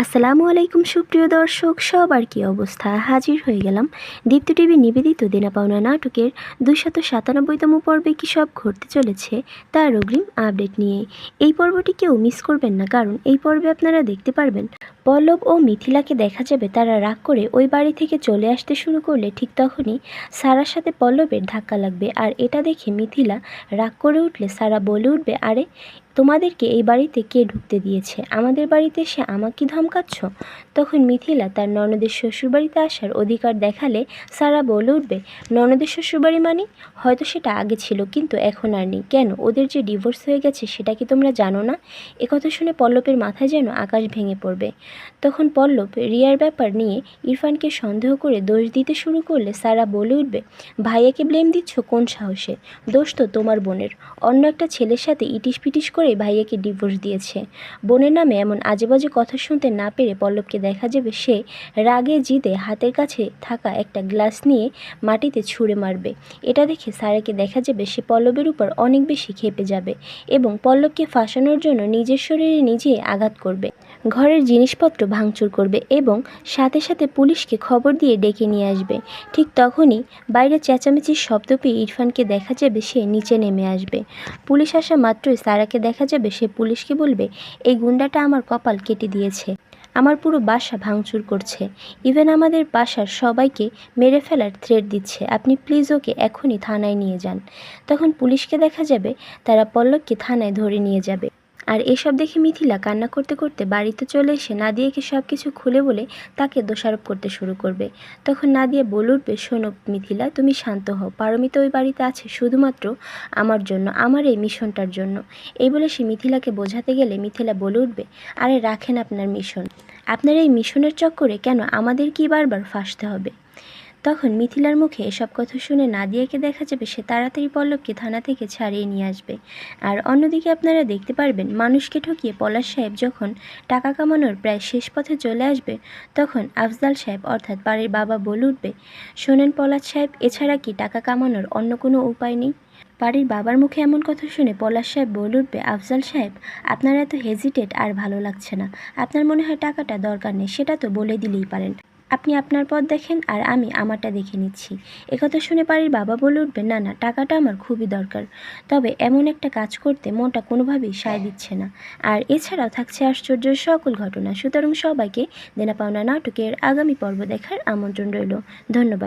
আসসালামু আলাইকুম সুপ্রিয় দর্শক, সবার কী অবস্থা? হাজির হয়ে গেলাম দীপ্ত টিভি নিবেদিত দেনা পাওনা নাটকের 297তম পর্বে কী সব ঘটতে চলেছে তার অগ্রিম আপডেট নিয়ে। এই পর্বটি কেউ মিস করবেন না, কারণ এই পর্বে আপনারা দেখতে পারবেন পল্লব ও মিথিলাকে দেখা যাবে তারা রাগ করে ওই বাড়ি থেকে চলে আসতে শুরু করলে ঠিক তখনই সারার সাথে পল্লবের ধাক্কা লাগবে। আর এটা দেখে মিথিলা রাগ করে উঠলে সারা বলে উঠবে, আরে তোমাদেরকে এই বাড়িতে কে ঢুকতে দিয়েছে? আমাদের বাড়িতে এসে আমাকে ধমকাচ্ছ? তখন মিথিলা তার ননদের শ্বশুরবাড়িতে আসার অধিকার দেখালে সারা বলে উঠবে, ননদের শ্বশুরবাড়ি মানে? হয়তো সেটা আগে ছিল, কিন্তু এখন আর নেই। কেন, ওদের যে ডিভোর্স হয়ে গেছে সেটা কি তোমরা জানো না? একথা শুনে পল্লবের মাথায় যেন আকাশ ভেঙে পড়বে। তখন পল্লব রিয়ার ব্যাপার নিয়ে ইরফানকে সন্দেহ করে দোষ দিতে শুরু করলে সারা বলে উঠবে, ভাইয়াকে ব্লেম দিচ্ছ কোন সাহসে? দোষ তো তোমার বোনের, অন্য একটা ছেলের সাথে ইটিস পিটিস করে ভাইয়াকে ডিভোর্স দিয়েছে। বোনের নামে এমন আজেবাজে কথা শুনতে না পেরে পল্লবকে দেখা যাবে সে রাগে জিদে হাতের কাছে থাকা একটা গ্লাস নিয়ে মাটিতে ছুঁড়ে মারবে। এটা দেখে সারাকে দেখা যাবে সে পল্লবের উপর অনেক বেশি ক্ষেপে যাবে এবং পল্লবকে ফাঁসানোর জন্য নিজের শরীরে নিজেই আঘাত করবে, ঘরের জিনিসপত্র ভাঙচুর করবে এবং সাথে সাথে পুলিশকে খবর দিয়ে ডেকে নিয়ে আসবে। ঠিক তখনই বাইরে চেঁচামেচির শব্দ পেয়ে ইরফানকে দেখা যাবে সে নিচে নেমে আসবে। পুলিশ আসা মাত্রই সারাকে দেখা যাবে সে পুলিশকে বলবে, এই গুন্ডাটা আমার কপাল কেটে দিয়েছে, আমার পুরো বাসা ভাঙচুর করছে, ইভেন আমাদের বাসার সবাইকে মেরে ফেলার থ্রেট দিচ্ছে, আপনি প্লিজ ওকে এখনই থানায় নিয়ে যান। তখন পুলিশকে দেখা যাবে তারা পল্লবকে থানায় ধরে নিয়ে যাবে। আর এসব দেখে মিথিলা কান্না করতে করতে বাড়িতে চলে এসে নাদিয়াকে সব কিছু খুলে বলে তাকে দোষারোপ করতে শুরু করবে। তখন নাদিয়া বলে উঠবে, শোনো মিথিলা, তুমি শান্ত হও, পারমিতা ওই বাড়িতে আছে শুধুমাত্র আমার জন্য, আমার এই মিশনটার জন্য। এই বলে সে মিথিলাকে বোঝাতে গেলে মিথিলা বলে উঠবে, আরে রাখেন আপনার মিশন, আপনার এই মিশনের চক্করে কেন আমাদের কি বারবার ফাঁসতে হবে? তখন মিথিলার মুখে এসব কথা শুনে নাদিয়াকে দেখা যাবে সে তাড়াতাড়ি পল্লবকে থানা থেকে ছাড়িয়ে নিয়ে আসবে। আর অন্যদিকে আপনারা দেখতে পারবেন মানুষকে ঠকিয়ে পলাশ সাহেব যখন টাকা কামানোর প্রায় শেষ পথে চলে আসবে, তখন আফজাল সাহেব অর্থাৎ বাড়ির বাবা বলে উঠবে, শোনেন পলাশ সাহেব, এছাড়া কি টাকা কামানোর অন্য কোনো উপায় নেই? বাড়ির বাবার মুখে এমন কথা শুনে পলাশ সাহেব বলে উঠবে, আফজাল সাহেব, আপনার এত হেজিটেট আর ভালো লাগছে না। আপনার মনে হয় টাকাটা দরকার নেই, সেটা তো বলে দিলেই পারেন। আপনি আপনার পথ দেখেন আর আমি আমারটা দেখে নিচ্ছি। একথা শুনে বাড়ির বাবা বলে উঠবে, না না, টাকাটা আমার খুবই দরকার, তবে এমন একটা কাজ করতে মনটা কোনোভাবেই সায় দিচ্ছে না। আর এছাড়াও থাকছে আশ্চর্য সকল ঘটনা। সুতরাং সবাইকে দেনা পাওনা নাটকের আগামী পর্ব দেখার আমন্ত্রণ রইল। ধন্যবাদ।